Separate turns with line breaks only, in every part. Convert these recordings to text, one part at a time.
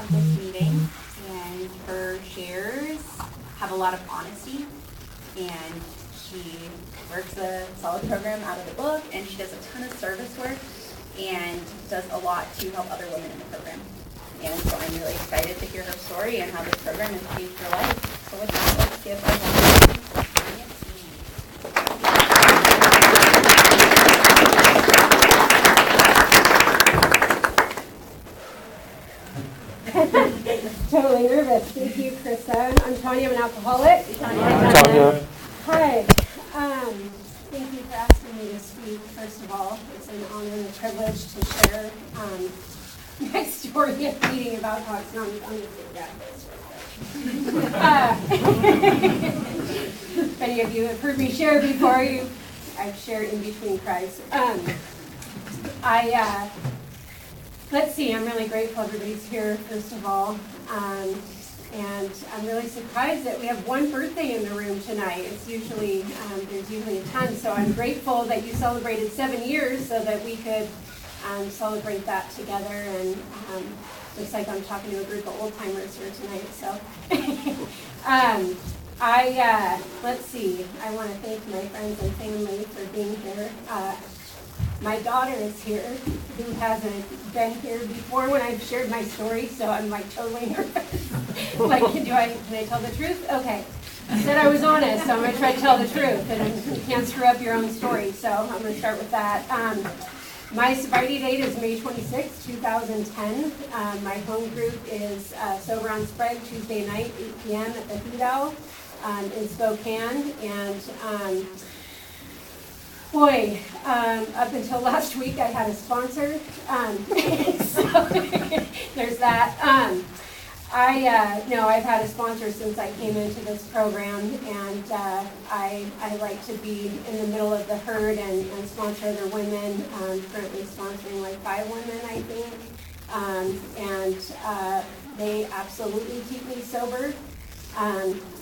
this meeting, and her shares have a lot of honesty, and she works a solid program out of the book, and she does a ton of service work and does a lot to help other women in the program. And so I'm really excited to hear her story and how this program has changed her life. So with that, let's give a round of Tanya C.
Totally nervous. Thank you, Krista. I'm Tanya. I'm an alcoholic.
Tanya.
Hi. Thank you for asking me to speak. First of all, it's an honor and a privilege to share my story of reading about Alcoholics Anonymous. I'm going to say that. If any of you have heard me share before, I've shared in between cries. Let's see, I'm really grateful everybody's here, first of all. And I'm really surprised that we have one birthday in the room tonight. It's usually, there's usually a ton, so I'm grateful that you celebrated 7 years so that we could celebrate that together. And looks like I'm talking to a group of old timers here tonight. So let's see, I want to thank my friends and family for being here. My daughter is here, who hasn't been here before when I've shared my story, so I'm like totally nervous. Like, can I tell the truth? Okay. I said I was honest, so I'm going to try to tell the truth, and you can't screw up your own story, so I'm going to start with that. My sobriety date is May 26, 2010. My home group is Sober on Sprague, Tuesday night, 8 p.m. at the Hoot Owl in Spokane, and boy, up until last week I had a sponsor, so there's that. I've had a sponsor since I came into this program, and I like to be in the middle of the herd and sponsor other women. I'm currently sponsoring like 5 women, I think, and they absolutely keep me sober.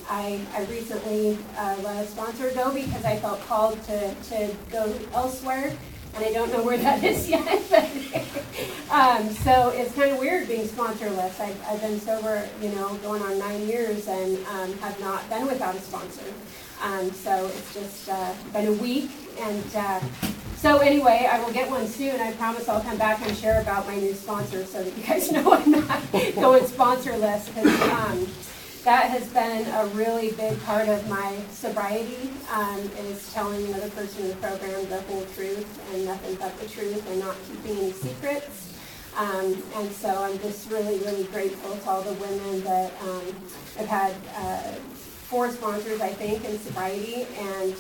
I recently let a sponsor go because I felt called to go elsewhere, and I don't know where that is yet. But, so it's kind of weird being sponsorless. I've been sober, going on 9 years, and have not been without a sponsor. So it's just been a week, and so anyway, I will get one soon. I promise I'll come back and share about my new sponsor so that you guys know I'm not going sponsorless, because that has been a really big part of my sobriety, is telling another person in the program the whole truth and nothing but the truth, and not keeping any secrets. And so I'm just really, really grateful to all the women that I've had 4 sponsors, I think, in sobriety, and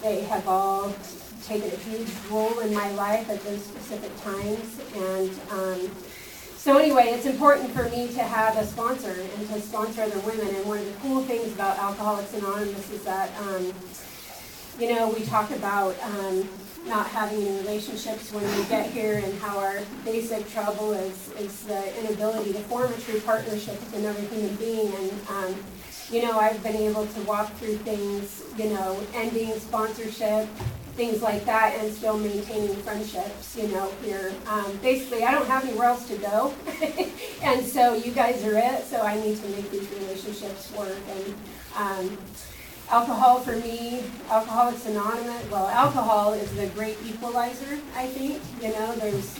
they have all taken a huge role in my life at those specific times. And so anyway, it's important for me to have a sponsor and to sponsor other women. And one of the cool things about Alcoholics Anonymous is that, we talk about not having any relationships when we get here, and how our basic trouble is the inability to form a true partnership with another human being. And, I've been able to walk through things, ending sponsorship, things like that, and still maintaining friendships, here. Basically, I don't have anywhere else to go, and so you guys are it, so I need to make these relationships work. And alcohol for me, Alcoholics Anonymous, alcohol is the great equalizer, I think. There's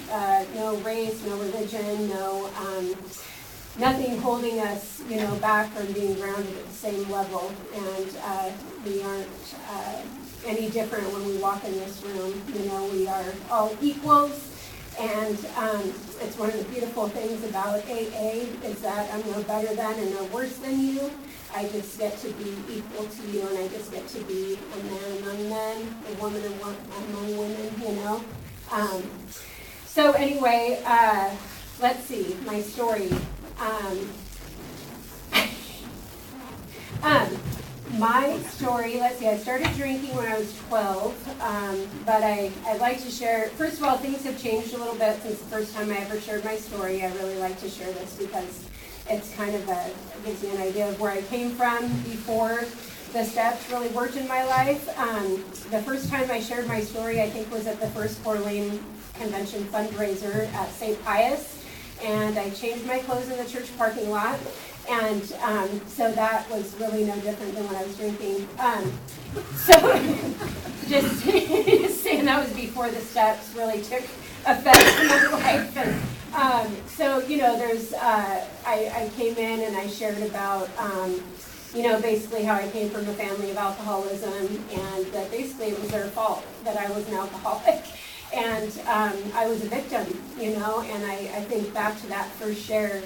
no race, no religion, nothing holding us, back from being grounded at the same level, and we aren't any different when we walk in this room. We are all equals, and it's one of the beautiful things about AA is that I'm no better than and no worse than you. I just get to be equal to you, and I just get to be a man among men, a woman among women, So anyway, let's see, my story. My story, let's see, I started drinking when I was 12, but I'd like to share, first of all, things have changed a little bit since the first time I ever shared my story. I really like to share this because it's kind of gives you an idea of where I came from before the steps really worked in my life. The first time I shared my story, I think, was at the first 4 Lane Convention fundraiser at St. Pius. and I changed my clothes in the church parking lot. And so that was really no different than when I was drinking. So just saying that was before the steps really took effect in my life. And so, there's, I came in and I shared about, basically how I came from a family of alcoholism, and that basically it was their fault that I was an alcoholic. And I was a victim, and I think back to that first share,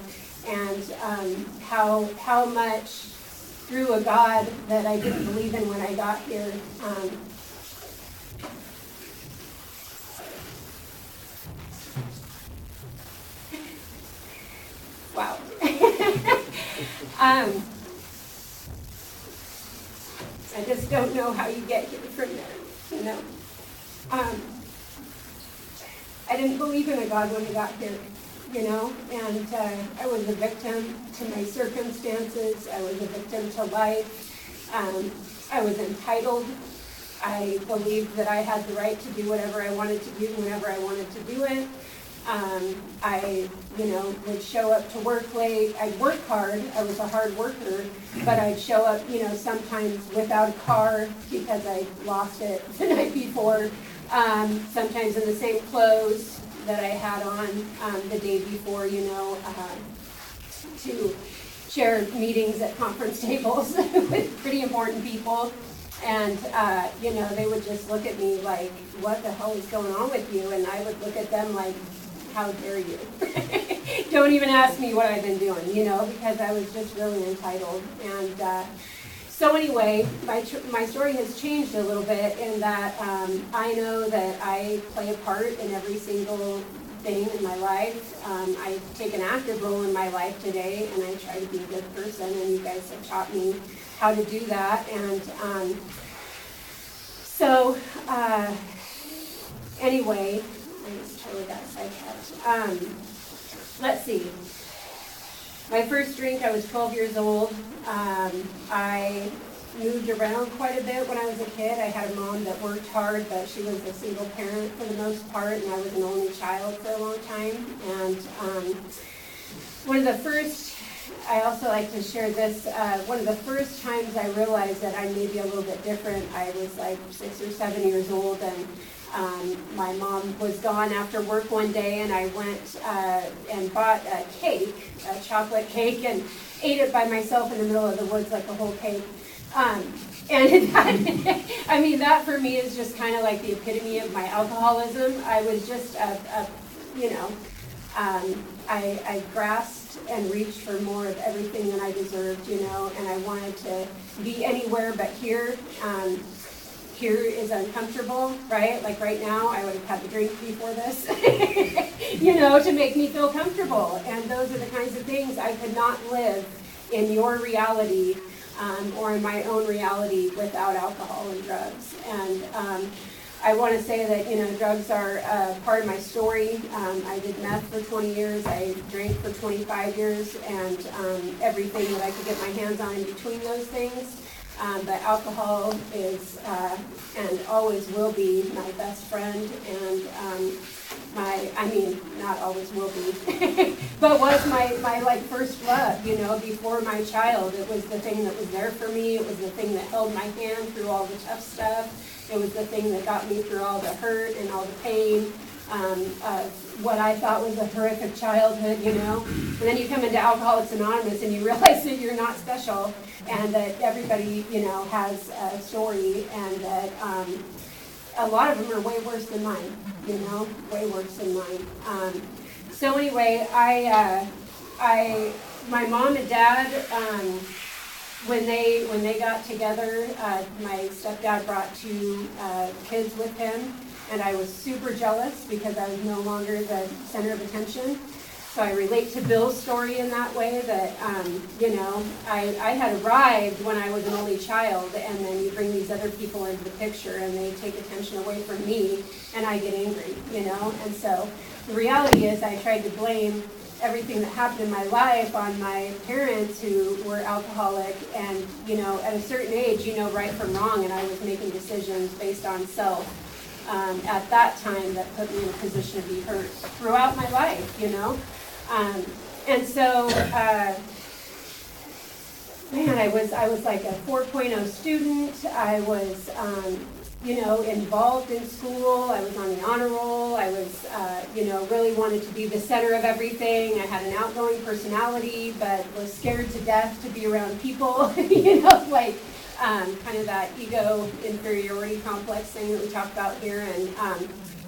and how much through a God that I didn't believe in when I got here. Wow. I just don't know how you get here from there, I didn't believe in a God when I got here, and I was a victim to my circumstances. I was a victim to life. I was entitled. I believed that I had the right to do whatever I wanted to do whenever I wanted to do it. I, would show up to work late. I'd work hard. I was a hard worker, but I'd show up, sometimes without a car because I lost it the night before. Sometimes in the same clothes that I had on the day before, to share meetings at conference tables with pretty important people. And, they would just look at me like, what the hell is going on with you? And I would look at them like, how dare you? Don't even ask me what I've been doing, because I was just really entitled. And so anyway, my story has changed a little bit in that I know that I play a part in every single thing in my life. I take an active role in my life today, and I try to be a good person, and you guys have taught me how to do that. And anyway, I just totally got sidetracked. Let's see. My first drink, I was 12 years old. I moved around quite a bit when I was a kid. I had a mom that worked hard, but she was a single parent for the most part, and I was an only child for a long time. And one of the first, I also like to share this, one of the first times I realized that I may be a little bit different, I was like 6 or 7 years old, and my mom was gone after work one day, and I went and bought a cake, a chocolate cake, and ate it by myself in the middle of the woods like a whole cake. And that for me is just kind of like the epitome of my alcoholism. I was just I grasped and reached for more of everything than I deserved, and I wanted to be anywhere but here. Here is uncomfortable, right? Like right now, I would have had to drink before this, to make me feel comfortable. And those are the kinds of things I could not live in your reality or in my own reality without alcohol and drugs. And I want to say that, drugs are part of my story. I did meth for 20 years. I drank for 25 years, and everything that I could get my hands on in between those things. But alcohol is and always will be my best friend, and not always will be, but was my first love, before my child. It was the thing that was there for me. It was the thing that held my hand through all the tough stuff. It was the thing that got me through all the hurt and all the pain of what I thought was a horrific childhood, And then you come into Alcoholics Anonymous and you realize that you're not special, and that everybody, has a story, and that a lot of them are way worse than mine, way worse than mine. So anyway, my mom and dad, when they got together, my stepdad brought 2 kids with him, and I was super jealous because I was no longer the center of attention. So I relate to Bill's story in that way, that, I had arrived when I was an only child, and then you bring these other people into the picture, and they take attention away from me, and I get angry, And so the reality is I tried to blame everything that happened in my life on my parents who were alcoholic, and, at a certain age, right from wrong, and I was making decisions based on self. At that time, that put me in a position to be hurt throughout my life, And so, man, I was like a 4.0 student. I was, involved in school. I was on the honor roll. I was, really wanted to be the center of everything. I had an outgoing personality, but was scared to death to be around people, kind of that ego inferiority complex thing that we talk about here. And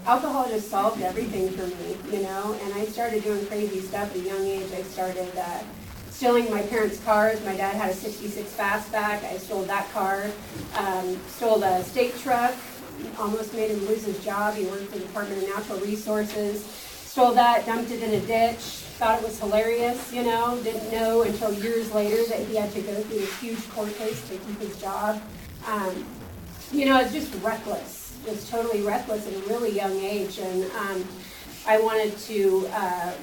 alcohol just solved everything for me, and I started doing crazy stuff at a young age. I started stealing my parents' cars. My dad had a 66 Fastback. I stole that car. Stole a state truck. Almost made him lose his job. He worked for the Department of Natural Resources. Stole that, dumped it in a ditch. Thought it was hilarious, Didn't know until years later that he had to go through this huge court case to keep his job. It's just reckless. It's totally reckless at a really young age. And I wanted to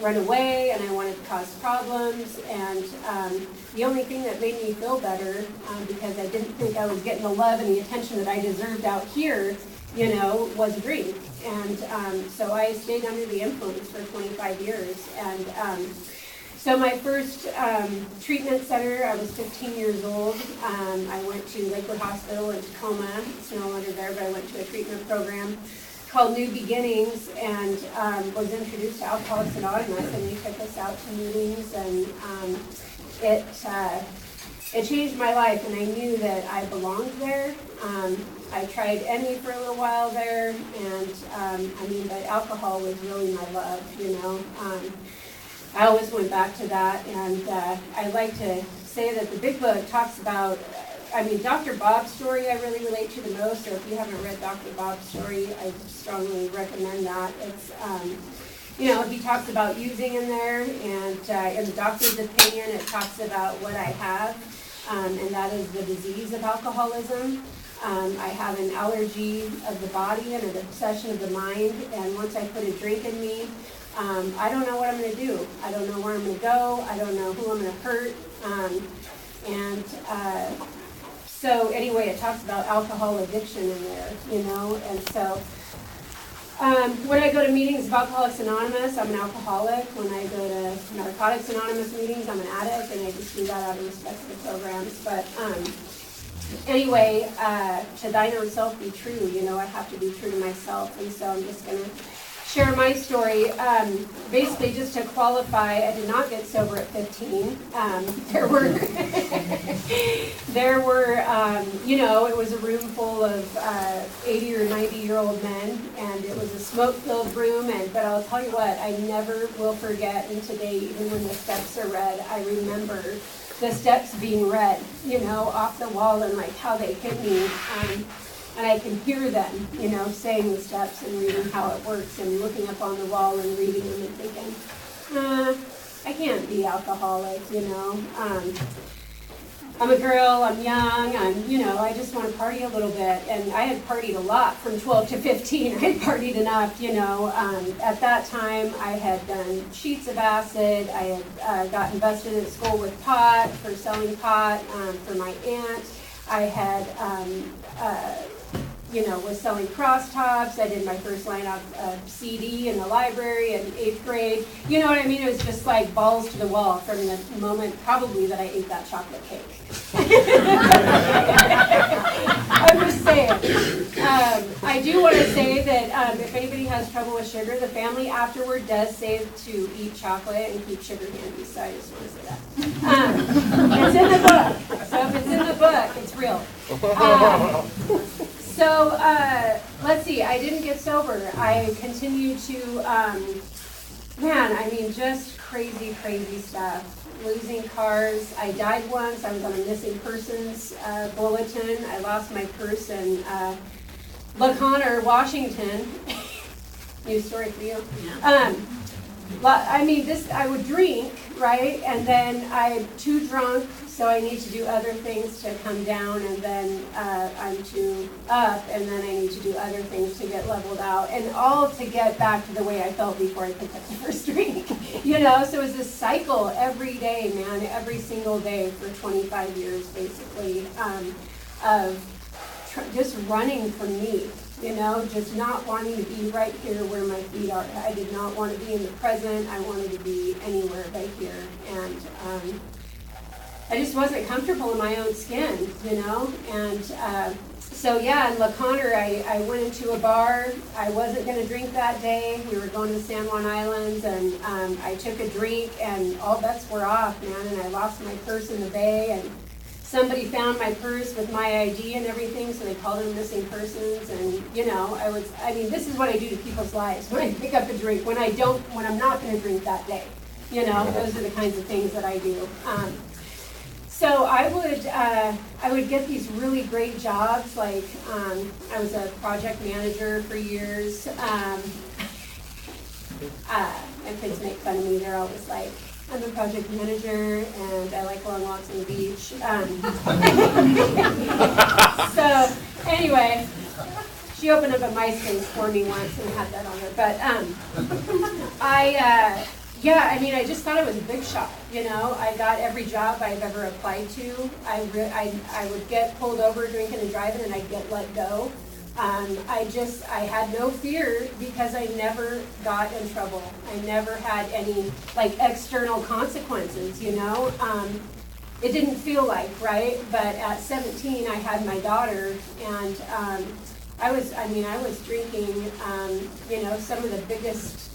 run away, and I wanted to cause problems, and the only thing that made me feel better, because I didn't think I was getting the love and the attention that I deserved out here, was a drink. And so I stayed under the influence for 25 years. And so my first treatment center, I was 15 years old. I went to Lakewood Hospital in Tacoma. It's no longer there, but I went to a treatment program called New Beginnings, and was introduced to Alcoholics Anonymous, and they took us out to meetings, and it changed my life, and I knew that I belonged there. I tried Emmy for a little while there, and but alcohol was really my love, I always went back to that, and I like to say that the Big Book talks about, Dr. Bob's story I really relate to the most, so if you haven't read Dr. Bob's story, I strongly recommend that. It's, he talks about using in there, and in the doctor's opinion, it talks about what I have, and that is the disease of alcoholism. I have an allergy of the body and an obsession of the mind, and once I put a drink in me, I don't know what I'm going to do. I don't know where I'm going to go. I don't know who I'm going to hurt. So anyway, it talks about alcohol addiction in there, and so when I go to meetings of Alcoholics Anonymous, I'm an alcoholic. When I go to Narcotics Anonymous meetings, I'm an addict, and I just do that out of respect for the programs. But anyway, to thine own self be true, I have to be true to myself, and so I'm just going to share my story. Basically, just to qualify, I did not get sober at 15. There were, it was a room full of 80 or 90-year-old men, and it was a smoke-filled room. But I'll tell you what, I never will forget. And today, even when the steps are read, I remember the steps being read, off the wall, and like how they hit me. And I can hear them, saying the steps and reading how it works, and looking up on the wall and reading them and thinking, I can't be alcoholic, I'm a girl, I'm young, I just want to party a little bit. And I had partied a lot from 12 to 15. I had partied enough, At that time, I had done sheets of acid. I had got invested in school with pot, for selling pot, for my aunt. I had, was selling crosstalks. I did my first line of CD in the library in 8th grade. You know what I mean? It was just like balls to the wall from the moment probably that I ate that chocolate cake. I'm just saying. I do want to say that if anybody has trouble with sugar, the family afterward does say to eat chocolate and keep sugar handy. So I just want to say that. It's in the book. So if it's in the book, it's real. So let's see, I didn't get sober. I continued to, just crazy, crazy stuff. Losing cars. I died once. I was on a missing persons bulletin. I lost my purse in La Conner, Washington. New story for you. I would drink, right? And then I'm too drunk, so I need to do other things to come down, and then I'm too up, and then I need to do other things to get leveled out, and all to get back to the way I felt before I picked up the first drink. So it was this cycle every day, man, every single day for 25 years, basically, of just running from me. you know, just not wanting to be right here where my feet are. I did not want to be in the present. I wanted to be anywhere but here. And I just wasn't comfortable in my own skin, you know. And so, yeah, in La Conner, I went into a bar. I wasn't going to drink that day. We were going to the San Juan Islands, and I took a drink, and all bets were off, man. And I lost my purse in the bay, and somebody found my purse with my ID and everything, so they called them missing persons. And, you know, I mean, this is what I do to people's lives when I pick up a drink, when I'm not going to drink that day. You know, those are the kinds of things that I do. So I would get these really great jobs, like I was a project manager for years. My kids make fun of me. They're always like, I'm a project manager and I like long walks on the beach. So anyway, she opened up a MySpace for me once and had that on her. But yeah, I mean, I just thought I was a big shot, you know. I got every job I've ever applied to. I would get pulled over drinking and driving, and I'd get let go. I had no fear because I never got in trouble. I never had any, like, external consequences, you know. It didn't feel like, right? But at 17, I had my daughter, and I was drinking, you know, some of the biggest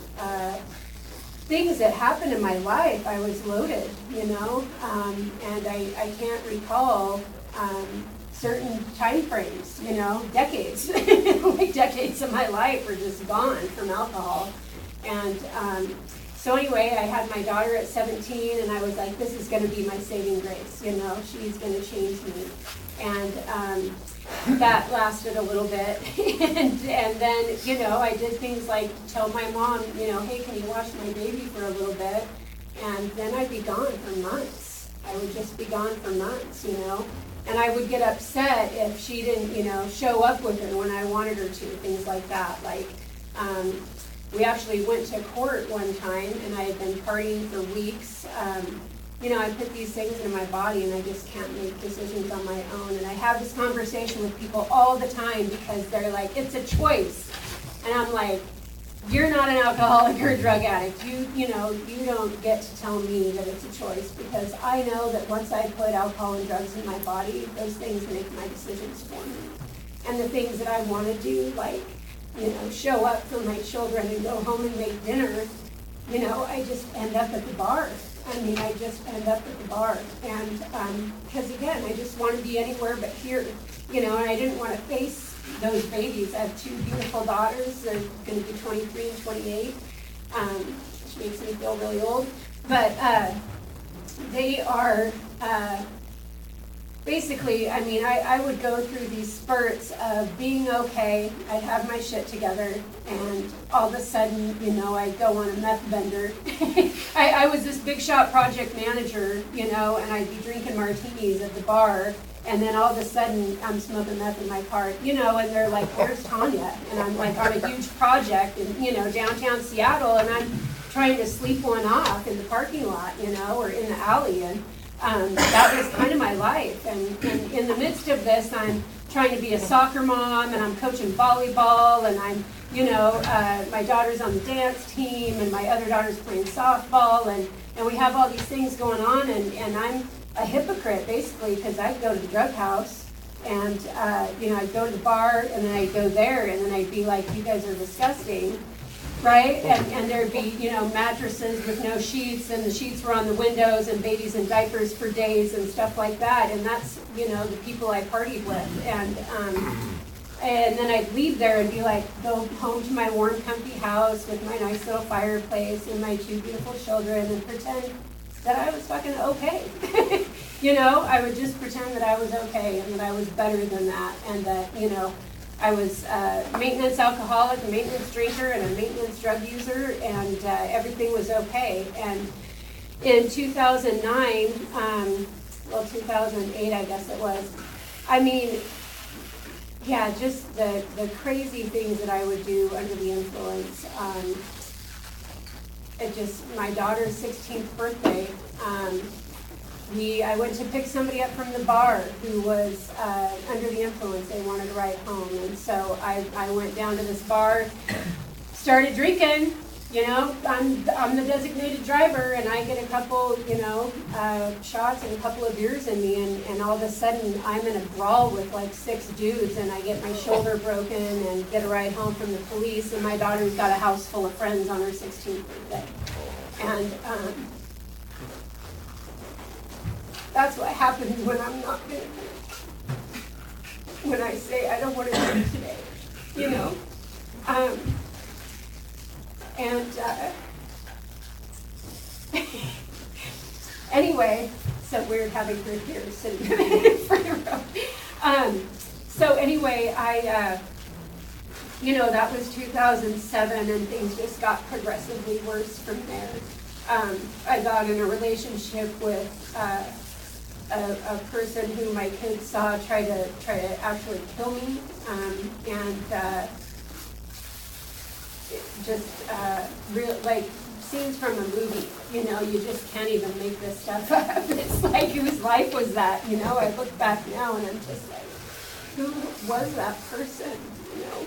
things that happened in my life. I was loaded, you know, and I can't recall certain time frames, you know, decades. Like decades of my life were just gone from alcohol. And so anyway, I had my daughter at 17, and I was like, this is going to be my saving grace, you know, she's going to change me. And that lasted a little bit. and then, you know, I did things like tell my mom, you know, hey, can you watch my baby for a little bit? And then I'd be gone for months. I would just be gone for months, you know. And I would get upset if she didn't, you know, show up with her when I wanted her to, things like that. Like, we actually went to court one time, and I had been partying for weeks. You know, I put these things in my body, and I just can't make decisions on my own. And I have this conversation with people all the time because they're like, it's a choice. And I'm like, you're not an alcoholic or a drug addict. You know, you don't get to tell me that it's a choice, because I know that once I put alcohol and drugs in my body, those things make my decisions for me. And the things that I want to do, like, you know, show up for my children and go home and make dinner, you know, I just end up at the bar. I mean, I just end up at the bar. And because, again, I just want to be anywhere but here, you know, and I didn't want to face those babies. I have two beautiful daughters. They're going to be 23 and 28, which makes me feel really old. But they are basically, I mean, I would go through these spurts of being okay. I'd have my shit together, and all of a sudden, you know, I'd go on a meth bender. I was this big shot project manager, you know, and I'd be drinking martinis at the bar. And then all of a sudden, I'm smoking meth in my car, you know, and they're like, where's Tanya? And I'm like on a huge project in, you know, downtown Seattle, and I'm trying to sleep one off in the parking lot, you know, or in the alley. And that was kind of my life. And in the midst of this, I'm trying to be a soccer mom, and I'm coaching volleyball, and I'm, you know, my daughter's on the dance team, and my other daughter's playing softball, and we have all these things going on, and I'm a hypocrite, basically, because I'd go to the drug house, and, you know, I'd go to the bar, and then I'd go there, and then I'd be like, you guys are disgusting, right? And there'd be, you know, mattresses with no sheets, and the sheets were on the windows, and babies in diapers for days, and stuff like that, and that's, you know, the people I partied with. And then I'd leave there and be like, go home to my warm, comfy house with my nice little fireplace and my two beautiful children, and pretend that I was fucking okay. You know, I would just pretend that I was okay and that I was better than that, and that, you know, I was a maintenance alcoholic, a maintenance drinker, and a maintenance drug user, and everything was okay. And in 2009, 2008, I guess it was, I mean, yeah, just the crazy things that I would do under the influence. It just, my daughter's 16th birthday, I went to pick somebody up from the bar who was under the influence. They wanted to ride home. And so I went down to this bar, started drinking. You know, I'm the designated driver, and I get a couple, shots and a couple of beers in me, and all of a sudden I'm in a brawl with like 6 dudes, and I get my shoulder broken and get a ride home from the police, and my daughter's got a house full of friends on her 16th birthday. And that's what happens when I'm not going to drink. When I say I don't want to drink today, you know. Anyway, so weird having her here sitting in front of row. So anyway, that was 2007, and things just got progressively worse from there. I got in a relationship with a person who my kids saw try to actually kill me, and like scenes from a movie. You know, you just can't even make this stuff up. It's like whose life was that? You know, I look back now and I'm just like, who was that person? You know,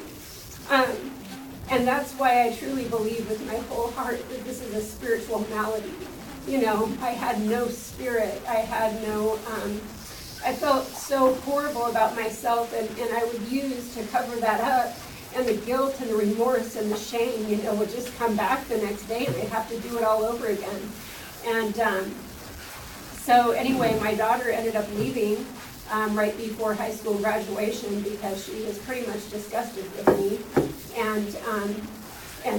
and that's why I truly believe with my whole heart that this is a spiritual malady. You know, I had no spirit. I had no. I felt so horrible about myself, and I would use to cover that up. And the guilt and the remorse and the shame, you know, would just come back the next day, and I'd have to do it all over again. And so anyway, my daughter ended up leaving right before high school graduation because she was pretty much disgusted with me. And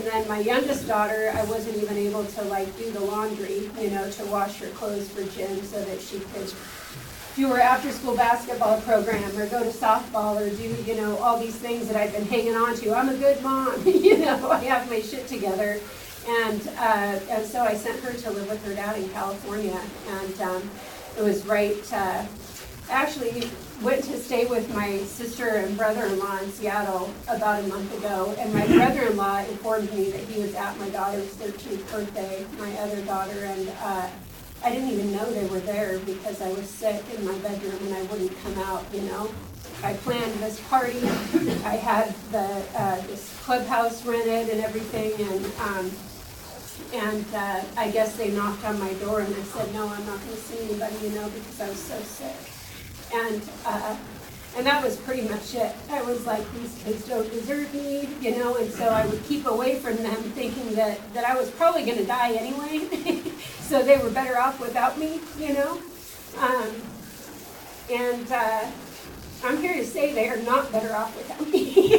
then my youngest daughter, I wasn't even able to like do the laundry, you know, to wash her clothes for gym so that she could do her after-school basketball program or go to softball or do, you know, all these things that I've been hanging on to. I'm a good mom, you know, I have my shit together. And so I sent her to live with her dad in California. And it was right, actually went to stay with my sister and brother-in-law in Seattle about a month ago. And my brother-in-law informed me that he was at my daughter's 13th birthday, my other daughter, and I didn't even know they were there because I was sick in my bedroom and I wouldn't come out, you know. I planned this party. I had this clubhouse rented and everything, and I guess they knocked on my door and I said, no, I'm not going to see anybody, you know, because I was so sick. And that was pretty much it. I was like, these kids don't deserve me, you know, and so I would keep away from them thinking that I was probably going to die anyway. So they were better off without me, you know. I'm here to say they are not better off without me.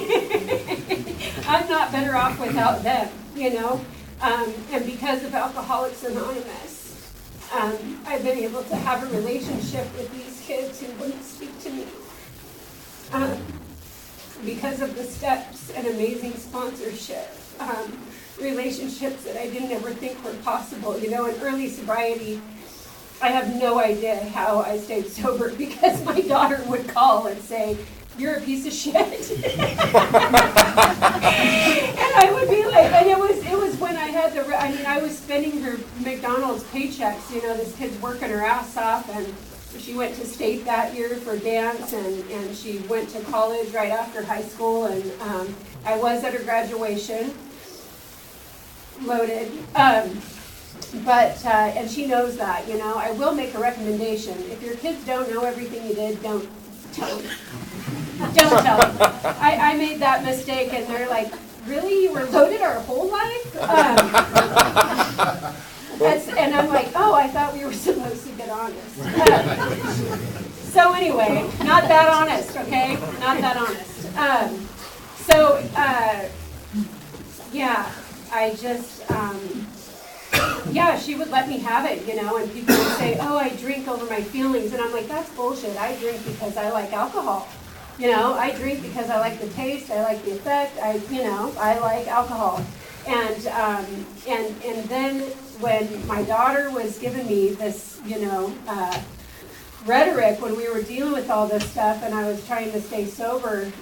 I'm not better off without them, you know. And because of Alcoholics Anonymous, I've been able to have a relationship with these kids who wouldn't speak to me. Because of the steps and amazing sponsorship, relationships that I didn't ever think were possible. You know, in early sobriety, I have no idea how I stayed sober because my daughter would call and say, "You're a piece of shit." And I would be like, and it was when I had I was spending her McDonald's paychecks, you know, this kid's working her ass off, and she went to state that year for dance, and she went to college right after high school, and I was at her graduation, loaded, and she knows that, you know. I will make a recommendation. If your kids don't know everything you did, don't tell them. Don't tell them. I made that mistake, and they're like, really? You were loaded our whole life? And I'm like, oh, I thought we were supposed to get honest. So anyway, not that honest, okay? Not that honest. Yeah, I just, she would let me have it, you know, and people would say, oh, I drink over my feelings. And I'm like, that's bullshit. I drink because I like alcohol. You know, I drink because I like the taste, I like the effect, I like alcohol. And then when my daughter was giving me this, you know, rhetoric when we were dealing with all this stuff and I was trying to stay sober,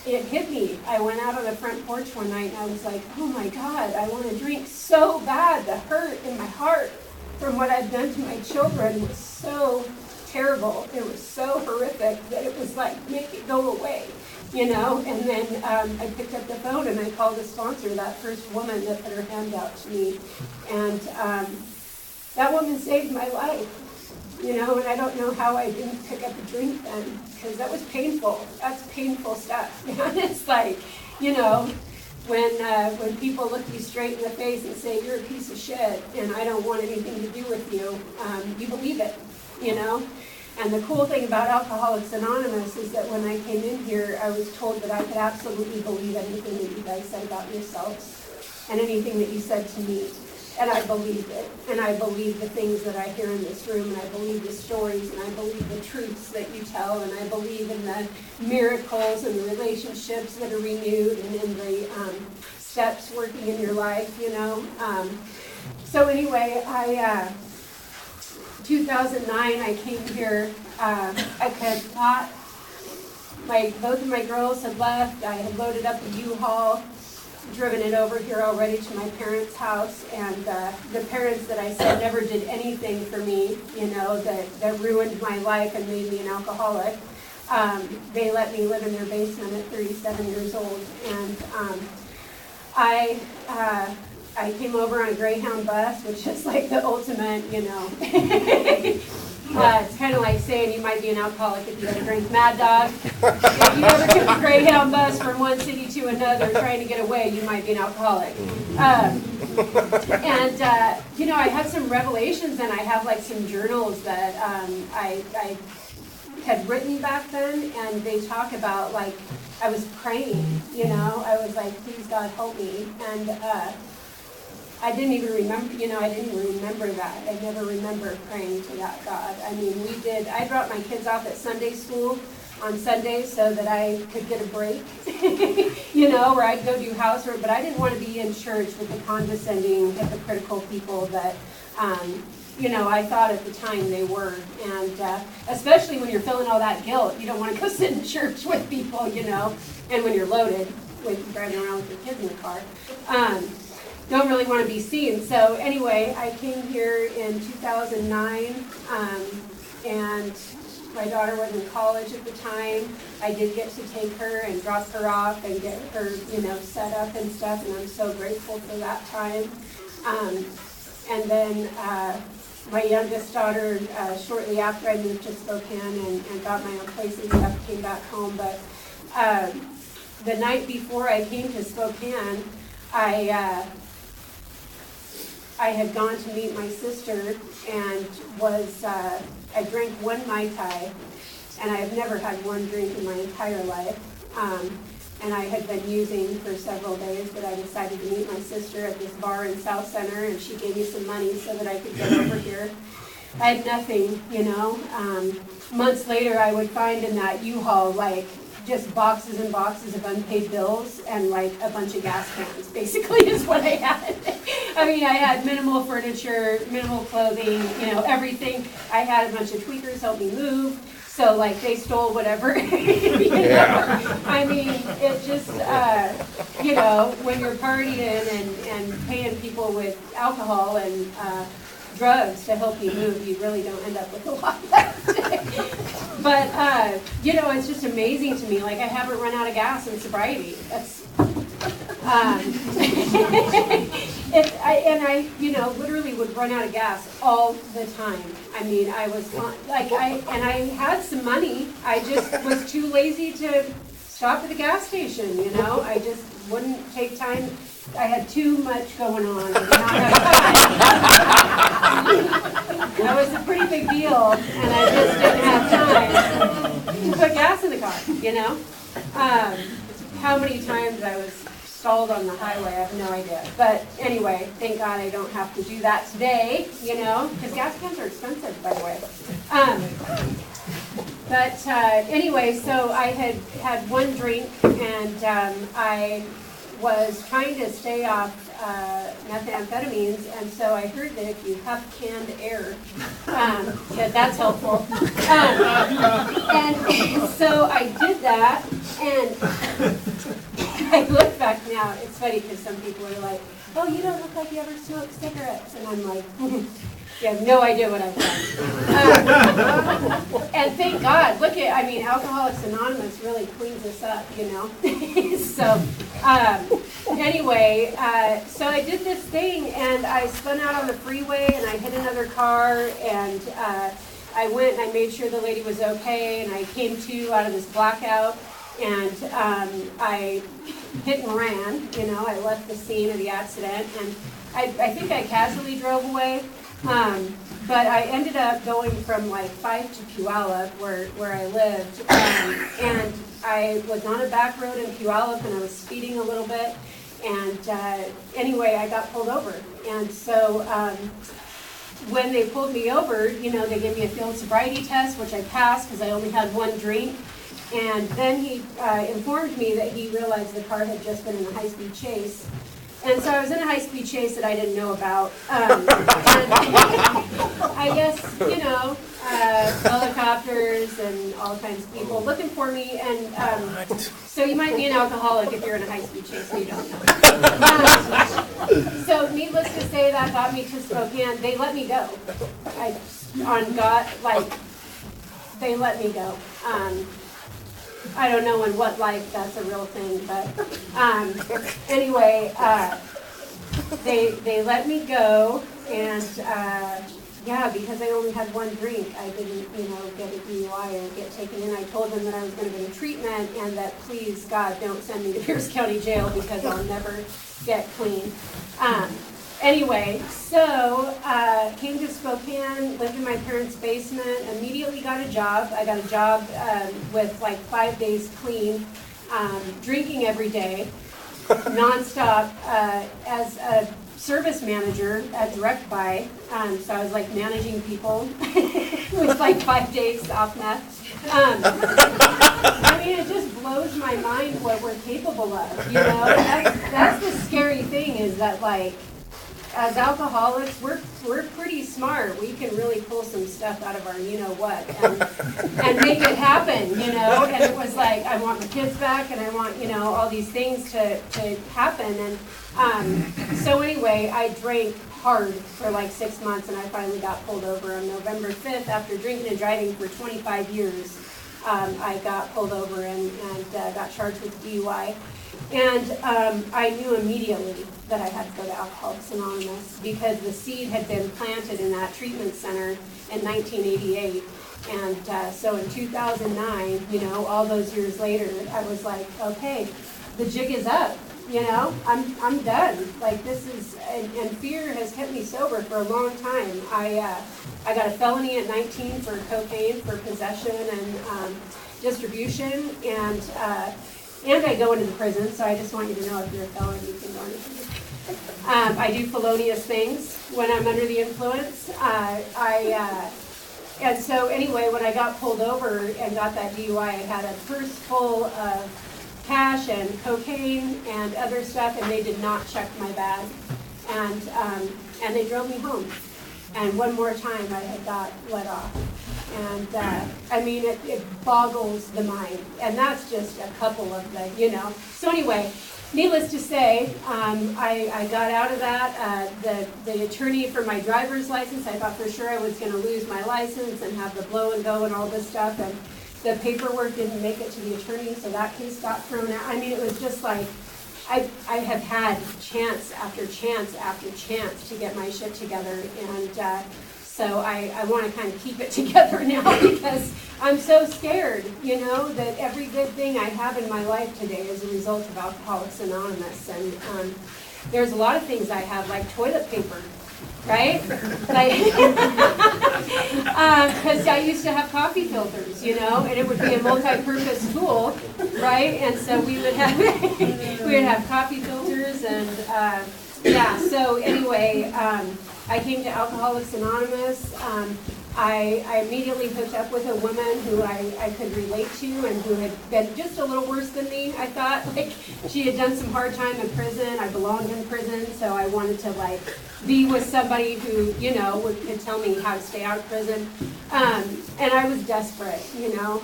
it hit me. I went out on the front porch one night and I was like, oh my God, I want to drink so bad, the hurt in my heart. from what I've done to my children was so terrible. It was so horrific that it was like, make it go away, you know? And then I picked up the phone and I called the sponsor, that first woman that put her hand out to me. And that woman saved my life, you know? And I don't know how I didn't pick up a drink then, because that was painful. That's painful stuff. And it's like, you know, when people look you straight in the face and say, you're a piece of shit and I don't want anything to do with you, you believe it, you know? And the cool thing about Alcoholics Anonymous is that when I came in here, I was told that I could absolutely believe anything that you guys said about yourselves and anything that you said to me. And I believed it. And I believe the things that I hear in this room, and I believe the stories, and I believe the truths that you tell, and I believe in the miracles and the relationships that are renewed, and in the steps working in your life, you know. So anyway, 2009, I came here. I had thought both of my girls had left. I had loaded up a U-Haul, driven it over here already to my parents' house, and the parents that I said never did anything for me, you know, that ruined my life and made me an alcoholic. They let me live in their basement at 37 years old, and I came over on a Greyhound bus, which is like the ultimate, you know. It's kind of like saying you might be an alcoholic if you ever drink Mad Dog. If you ever took a Greyhound bus from one city to another trying to get away, you might be an alcoholic. You know, I had some revelations, and I have like some journals that I had written back then, and they talk about like I was praying, you know, I was like, please God help me, and I didn't even remember, you know, I didn't even remember that. I never remember praying to that God. I mean, I dropped my kids off at Sunday school on Sundays so that I could get a break, you know, where I'd go do housework, but I didn't want to be in church with the condescending, hypocritical people that, you know, I thought at the time they were. And especially when you're feeling all that guilt, you don't want to go sit in church with people, you know, and when you're loaded with driving around with your kids in the car. Don't really want to be seen. So anyway, I came here in 2009, and my daughter was in college at the time. I did get to take her and drop her off and get her, you know, set up and stuff, and I'm so grateful for that time. And then my youngest daughter, shortly after I moved to Spokane and got my own place and stuff, came back home. But the night before I came to Spokane, I had gone to meet my sister and I drank one Mai Tai, and I have never had one drink in my entire life. And I had been using for several days, but I decided to meet my sister at this bar in South Center, and she gave me some money so that I could get over here. I had nothing, you know. Months later, I would find in that U-Haul, like, just boxes and boxes of unpaid bills and like a bunch of gas cans, basically, is what I had. I mean, I had minimal furniture, minimal clothing, you know, everything. I had a bunch of tweakers help me move, so like they stole whatever. You know? I mean, it just, you know, when you're partying and paying people with alcohol and drugs to help you move, you really don't end up with a lot left. But, you know, it's just amazing to me. Like, I haven't run out of gas in sobriety. That's, I, you know, literally would run out of gas all the time. I mean, I was, like, I had some money. I just was too lazy to stop at the gas station, you know? I just wouldn't take time. I had too much going on and did not have time. That was a pretty big deal, and I just didn't have time to put gas in the car, you know? How many times I was stalled on the highway, I have no idea. But anyway, thank God I don't have to do that today, you know, because gas cans are expensive, by the way. But anyway, so I had one drink, and I was trying to stay off methamphetamines, and so I heard that if you huff canned air, that's helpful. And so I did that, and I look back now, it's funny because some people are like, oh, you don't look like you ever smoked cigarettes, and I'm like, You have no idea what I've done. And thank God, Alcoholics Anonymous really cleans us up, So, anyway, so I did this thing, and I spun out on the freeway, and I hit another car, and I went and I made sure the lady was okay, and I came to out of this blackout, and I hit and ran, I left the scene of the accident, and I think I casually drove away, but I ended up going from like 5 to Puyallup, where I lived, and I was on a back road in Puyallup, and I was speeding a little bit, and anyway, I got pulled over, and so when they pulled me over, they gave me a field sobriety test, which I passed because I only had one drink. And then he informed me that he realized the car had just been in a high-speed chase. And so I was in a high-speed chase that I didn't know about. And I guess, helicopters and all kinds of people looking for me. And so you might be an alcoholic if you're in a high-speed chase and you don't know. So needless to say, that got me to Spokane. They let me go. They let me go. I don't know in what life that's a real thing, but anyway, they let me go, and because I only had one drink, I didn't, get a DUI or get taken in. I told them that I was going to go to treatment, and that please, God, don't send me to Pierce County Jail because I'll never get clean. Anyway, so came to Spokane, lived in my parents' basement, immediately got a job. I got a job with like 5 days clean, drinking every day, nonstop, as a service manager at Direct Buy. So I was like managing people with like 5 days off meth. It just blows my mind what we're capable of, That's the scary thing, is that like, as alcoholics, we're pretty smart. We can really pull some stuff out of our what and make it happen, And it was like, I want my kids back, and I want, all these things to happen. And so anyway, I drank hard for like 6 months, and I finally got pulled over on November 5th after drinking and driving for 25 years. I got pulled over and got charged with DUI. And I knew immediately that I had to go to Alcoholics Anonymous because the seed had been planted in that treatment center in 1988. And so in 2009, all those years later, I was like, okay, the jig is up. I'm done. Like this is, and fear has kept me sober for a long time. I got a felony at 19 for cocaine, for possession and distribution, and I go into the prison, so I just want you to know if you're a felon, you can go into prison. I do felonious things when I'm under the influence. And so anyway, when I got pulled over and got that DUI, I had a purse full of cash and cocaine and other stuff, and they did not check my bag. And they drove me home. And one more time I had got let off. And it boggles the mind. And that's just a couple of the, So anyway, needless to say, I got out of that. The attorney for my driver's license, I thought for sure I was going to lose my license and have the blow and go and all this stuff. And the paperwork didn't make it to the attorney, so that case got thrown out. It was just like, I have had chance after chance after chance to get my shit together. And so I want to kind of keep it together now because I'm so scared, that every good thing I have in my life today is a result of Alcoholics Anonymous. And there's a lot of things I have, like toilet paper, right? Because I used to have coffee filters, and it would be a multi-purpose tool, right? And so we would have coffee filters, and So anyway, I came to Alcoholics Anonymous. I immediately hooked up with a woman who I could relate to and who had been just a little worse than me, I thought. Like, she had done some hard time in prison. I belonged in prison, so I wanted to, be with somebody who, could tell me how to stay out of prison. And I was desperate,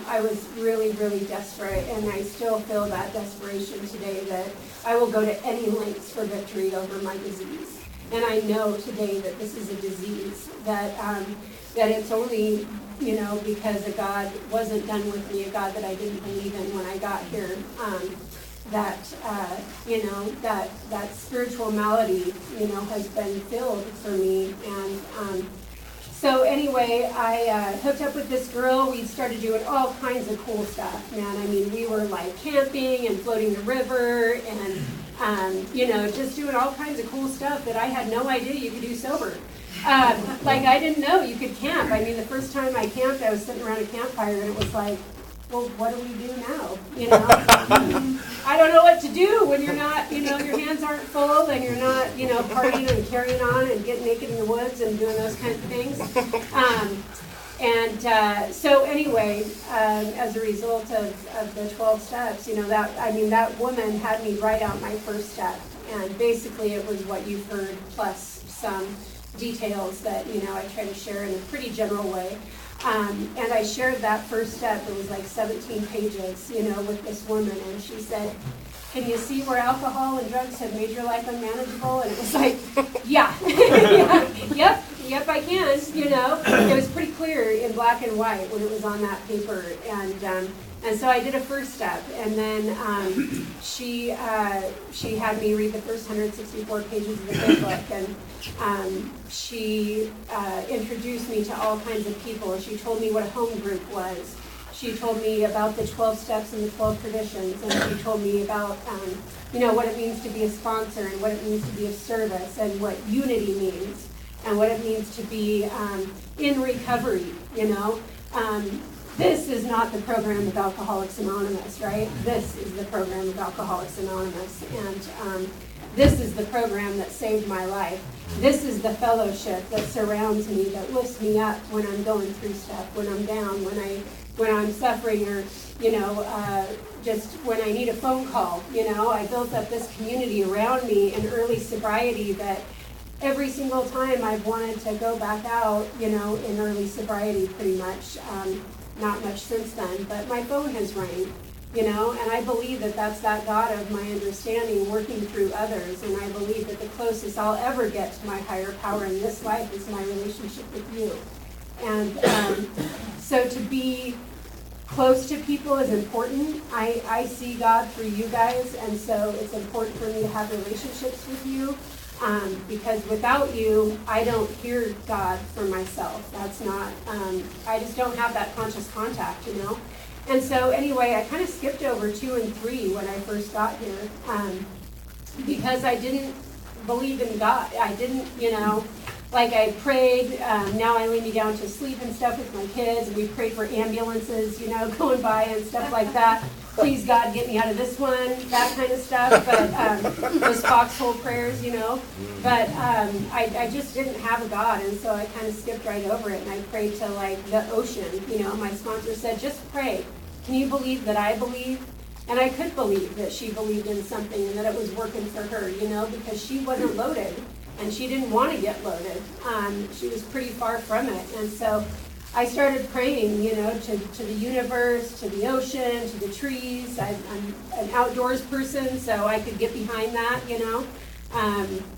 I was really, really desperate, and I still feel that desperation today, that I will go to any lengths for victory over my disease. And I know today that this is a disease, that it's only, because a God wasn't done with me, a God that I didn't believe in when I got here, that spiritual malady, has been filled for me. And so anyway, I hooked up with this girl. We started doing all kinds of cool stuff, man. I mean, we were like camping and floating the river and, just doing all kinds of cool stuff that I had no idea you could do sober. I didn't know you could camp. I mean, the first time I camped, I was sitting around a campfire and it was like, well, what do we do now? I don't know what to do when you're not, your hands aren't full and you're not, partying and carrying on and getting naked in the woods and doing those kinds of things. So anyway, as a result of the 12 steps, that woman had me write out my first step. And basically it was what you've heard plus some details that, I try to share in a pretty general way. And I shared that first step. It was like 17 pages, with this woman. And she said, can you see where alcohol and drugs have made your life unmanageable? And it was like, yeah, yep, I can, It was pretty clear in black and white when it was on that paper. And so I did a first step. And then she had me read the first 164 pages of the big book. And she introduced me to all kinds of people. She told me what a home group was. She told me about the 12 steps and the 12 traditions, and she told me about, what it means to be a sponsor and what it means to be of service and what unity means and what it means to be in recovery, This is not the program of Alcoholics Anonymous, right? This is the program of Alcoholics Anonymous, and this is the program that saved my life. This is the fellowship that surrounds me, that lifts me up when I'm going through stuff, when I'm down, when I'm suffering, or just when I need a phone call. I built up this community around me in early sobriety that every single time I've wanted to go back out, in early sobriety, pretty much. Not much since then, but my phone has rang. And I believe that that's that God of my understanding working through others, and I believe that the closest I'll ever get to my higher power in this life is my relationship with you. And so to be close to people is important. I see God through you guys, and so it's important for me to have relationships with you, because without you, I don't hear God for myself. That's not, I just don't have that conscious contact, And so anyway, I kind of skipped over 2 and 3 when I first got here, because I didn't believe in God. I didn't, I prayed. Now I lay me down to sleep and stuff with my kids, and we prayed for ambulances, going by and stuff like that. Please, God, get me out of this one, that kind of stuff. But those foxhole prayers, But I just didn't have a God, and so I kind of skipped right over it, and I prayed to the ocean. My sponsor said, just pray. Can you believe that I believe? And I could believe that she believed in something and that it was working for her, because she wasn't loaded, and she didn't want to get loaded. She was pretty far from it, and so I started praying, to the universe, to the ocean, to the trees. I'm an outdoors person, so I could get behind that,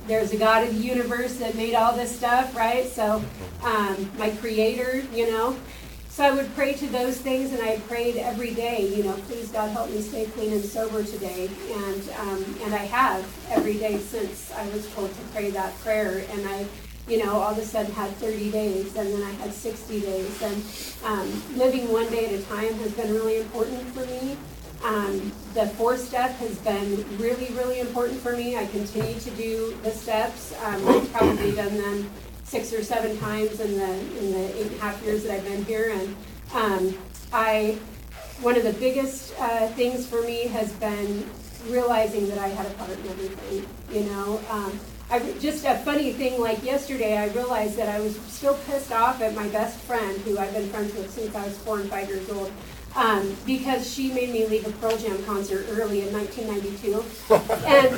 There's a God of the universe that made all this stuff, right? So my creator, So I would pray to those things, and I prayed every day, please, God, help me stay clean and sober today. And I have every day since I was told to pray that prayer. And I all of a sudden had 30 days, and then I had 60 days. And living one day at a time has been really important for me. The 4th step has been really, really important for me. I continue to do the steps. I've probably done them 6 or 7 times in the 8.5 years that I've been here. And one of the biggest things for me has been realizing that I had a part in everything, just a funny thing, like yesterday, I realized that I was still pissed off at my best friend, who I've been friends with since I was 4 and 5 years old, because she made me leave a Pearl Jam concert early in 1992. And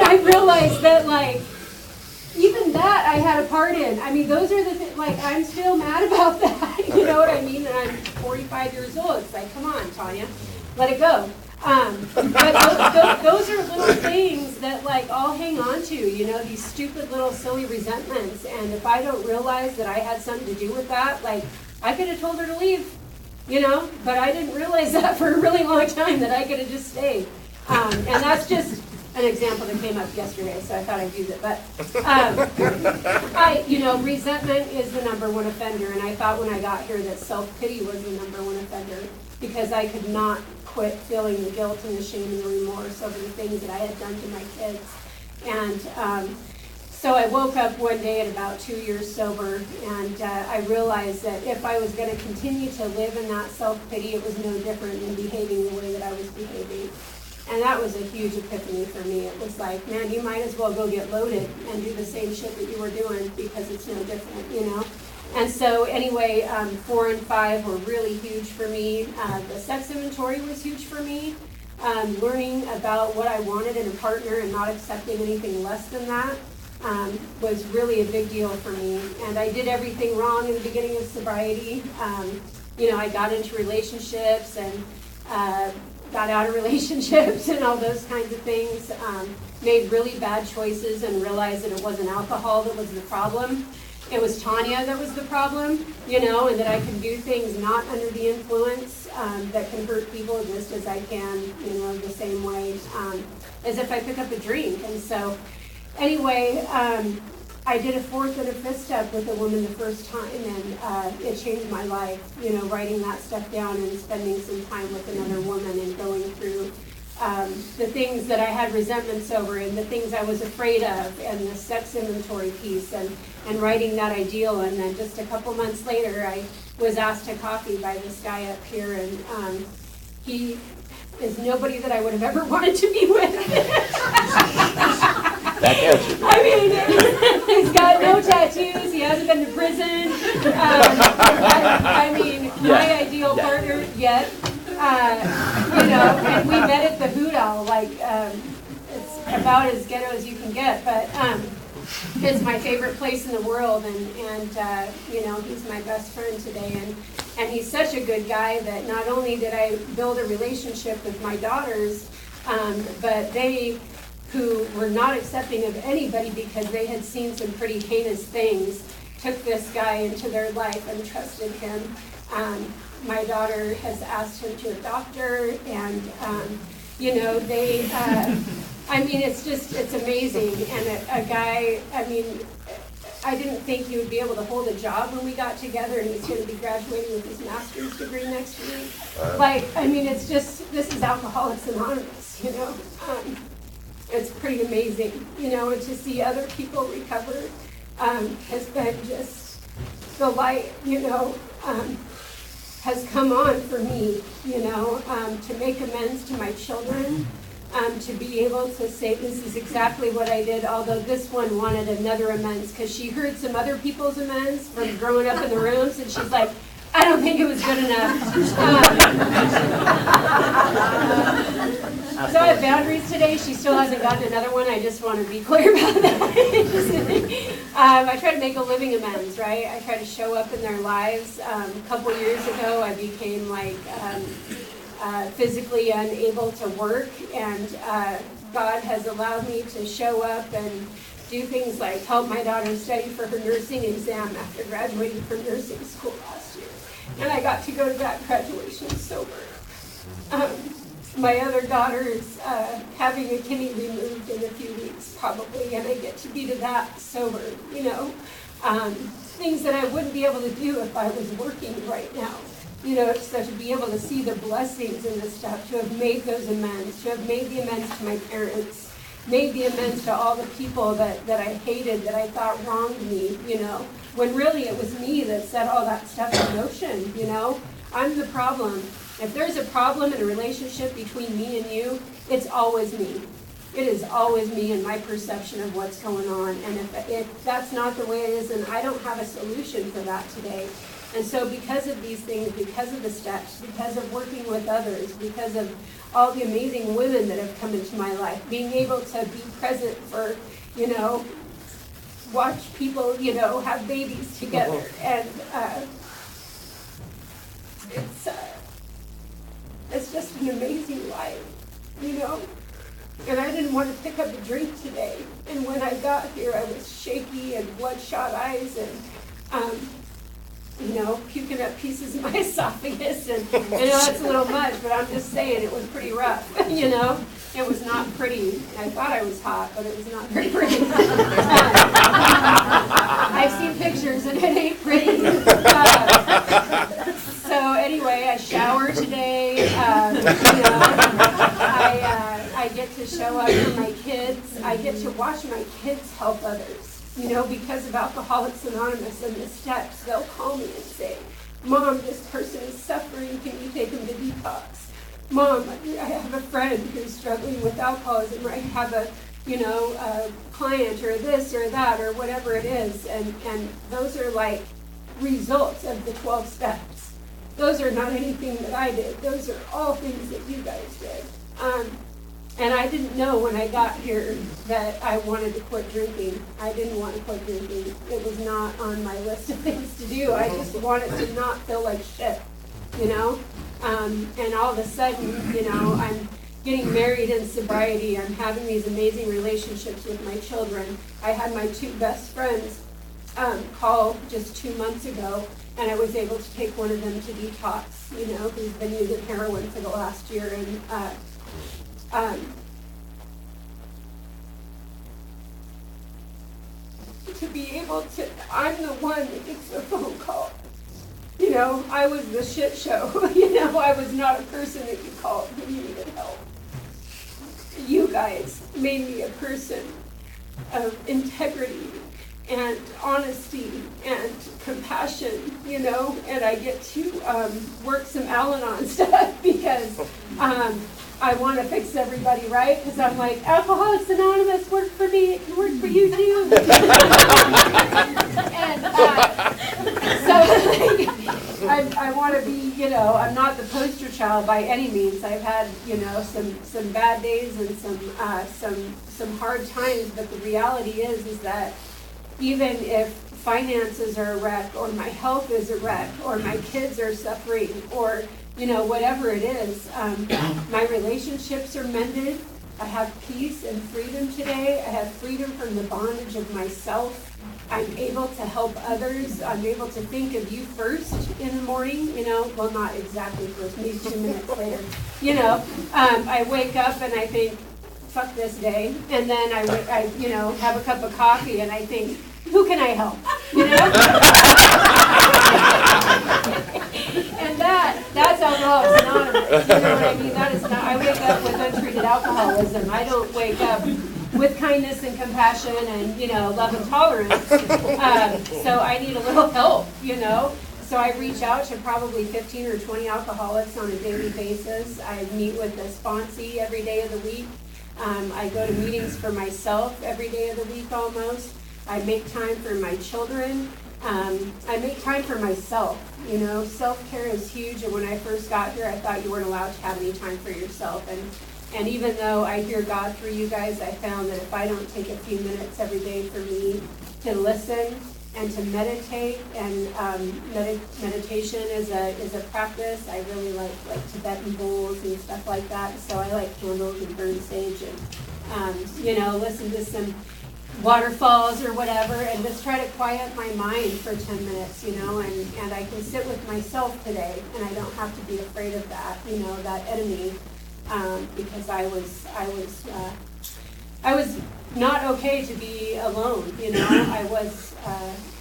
I realized that, even that I had a part in. I mean, those are the things, I'm still mad about that, you know what I mean? And I'm 45 years old. It's like, come on, Tanya, let it go. But those are little things that like I'll hang on to, these stupid little silly resentments. And if I don't realize that I had something to do with that, like I could have told her to leave, but I didn't realize that for a really long time, that I could have just stayed. And that's just an example that came up yesterday, so I thought I'd use it. But resentment is the number one offender, and I thought when I got here that self-pity was the number one offender, because I could not quit feeling the guilt and the shame and the remorse over the things that I had done to my kids. And so I woke up one day at about 2 years sober, and I realized that if I was going to continue to live in that self-pity, it was no different than behaving the way that I was behaving. And that was a huge epiphany for me. It was like, man, you might as well go get loaded and do the same shit that you were doing, because it's no different, And so anyway, 4 and 5 were really huge for me. The sex inventory was huge for me. Learning about what I wanted in a partner and not accepting anything less than that was really a big deal for me. And I did everything wrong in the beginning of sobriety. I got into relationships and got out of relationships and all those kinds of things. Made really bad choices and realized that it wasn't alcohol that was the problem. It was Tanya that was the problem, and that I can do things not under the influence that can hurt people just as I can, the same way as if I pick up a drink. And so anyway, I did a 4th and a 5th step with a woman the first time, and it changed my life, writing that stuff down and spending some time with another woman and going through the things that I had resentments over and the things I was afraid of, and the sex inventory piece, and writing that ideal. And then just a couple months later, I was asked to coffee by this guy up here, and he is nobody that I would have ever wanted to be with.
That answer.
I mean, he's got no tattoos. He hasn't been to prison. My ideal partner yet. And we met at the Hoot Owl. It's about as ghetto as you can get, but it's my favorite place in the world. And he's my best friend today. And he's such a good guy that not only did I build a relationship with my daughters, but they, who were not accepting of anybody because they had seen some pretty heinous things, took this guy into their life and trusted him. My daughter has asked him to adopt her, and it's amazing. And a guy, I didn't think he would be able to hold a job when we got together, and he's going to be graduating with his master's degree next week. This is Alcoholics Anonymous, It's pretty amazing, and to see other people recover has been just the light, has come on for me, to make amends to my children, to be able to say this is exactly what I did, although this one wanted another amends because she heard some other people's amends from growing up in the rooms, and she's like, I don't think it was good enough. So I have boundaries today. She still hasn't gotten another one. I just want to be clear about that. I try to make a living amends, right? I try to show up in their lives. A couple years ago, I became physically unable to work, and God has allowed me to show up and do things like help my daughter study for her nursing exam after graduating from nursing school last year. And I got to go to that graduation sober. My other daughter is having a kidney removed in a few weeks probably, and I get to be to that sober, things that I wouldn't be able to do if I was working right now. So to be able to see the blessings in this stuff, to have made those amends, to have made the amends to my parents, made the amends to all the people that I hated, that I thought wronged me, when really it was me that set all that stuff in motion, I'm the problem. If there's a problem in a relationship between me and you, it's always me. It is always me and my perception of what's going on. And if that's not the way it is, then I don't have a solution for that today. And so because of these things, because of the steps, because of working with others, because of all the amazing women that have come into my life, being able to be present for, watch people, have babies together. And it's just an amazing life. didn't want to pick up a drink today. And when I got here, I was shaky and bloodshot eyes and, puking up pieces of my esophagus. And I know that's a little much, but I'm just saying it was pretty rough, It was not pretty. I thought I was hot, but it was not very pretty. I've seen pictures and it ain't pretty. So anyway, I shower today. I get to show up for my kids. I get to watch my kids help others. Because of Alcoholics Anonymous and the steps, they'll call me and say, Mom, this person is suffering. Can you take them to detox? Mom, I have a friend who's struggling with alcoholism, or I have a client or this or that or whatever it is. And those are like results of the 12 steps. Those are not anything that I did. Those are all things that you guys did. And I didn't know when I got here that I wanted to quit drinking. I didn't want to quit drinking. It was not on my list of things to do. I just wanted to not feel like shit, And all of a sudden, I'm getting married in sobriety. I'm having these amazing relationships with my children. I had my 2 best friends call just 2 months ago, and I was able to take one of them to detox, who's been using heroin for the last year. And to be able to, I'm the one that gets the phone call. I was the shit show. I was not a person that you called when you needed help. You guys made me a person of integrity and honesty and compassion, and I get to work some Al-Anon stuff because I want to fix everybody, right? Because I'm like, Alcoholics Anonymous worked for me, it can work for you too. And I want to be, I'm not the poster child by any means. I've had, some bad days and some hard times, but the reality is that even if finances are a wreck, or my health is a wreck, or my kids are suffering, or whatever it is, my relationships are mended. I have peace and freedom today. I have freedom from the bondage of myself. I'm able to help others. I'm able to think of you first in the morning, well, not exactly first, maybe 2 minutes later. I wake up and I think, fuck this day. And then I have a cup of coffee and I think, who can I help? And that's Alcoholics Anonymous. You know what I mean? That is not, I wake up with untreated alcoholism. I don't wake up with kindness and compassion and, love and tolerance. So I need a little help, So I reach out to probably 15 or 20 alcoholics on a daily basis. I meet with a sponsee every day of the week. I go to meetings for myself every day of the week almost. I make time for my children. I make time for myself. Self-care is huge. And when I first got here, I thought you weren't allowed to have any time for yourself. And even though I hear God through you guys, I found that if I don't take a few minutes every day for me to listen and to meditate, and meditation is a practice. I really like Tibetan bowls and stuff like that. So I like candles and burn sage and listen to some waterfalls or whatever, and just try to quiet my mind for 10 minutes, and I can sit with myself today, and I don't have to be afraid of that, that enemy, because I was not okay to be alone, I was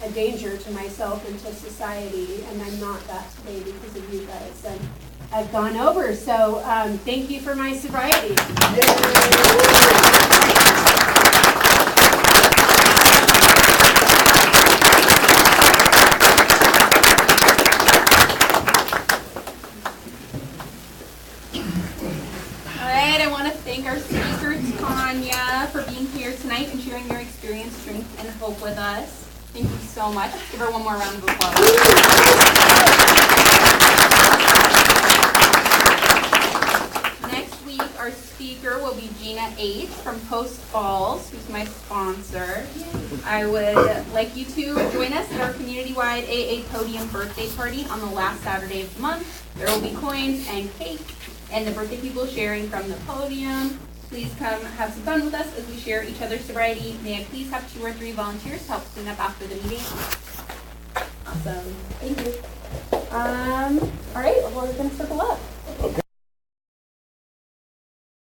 a danger to myself and to society, and I'm not that today because of you guys, and I've gone over, so thank you for my sobriety.
I want to thank our speaker, Tanya, for being here tonight and sharing your experience, strength, and hope with us. Thank you so much. Give her one more round of applause. Next week, our speaker will be Gina H. from Post Falls, who's my sponsor. I would like you to join us at our community-wide AA Podium birthday party on the last Saturday of the month. There will be coins and cake, and the birthday people sharing from the podium. Please come have some fun with us as we share each other's sobriety. May I please have 2 or 3 volunteers to help clean up after the meeting? Awesome. Thank you. All right, well, we're going to circle up.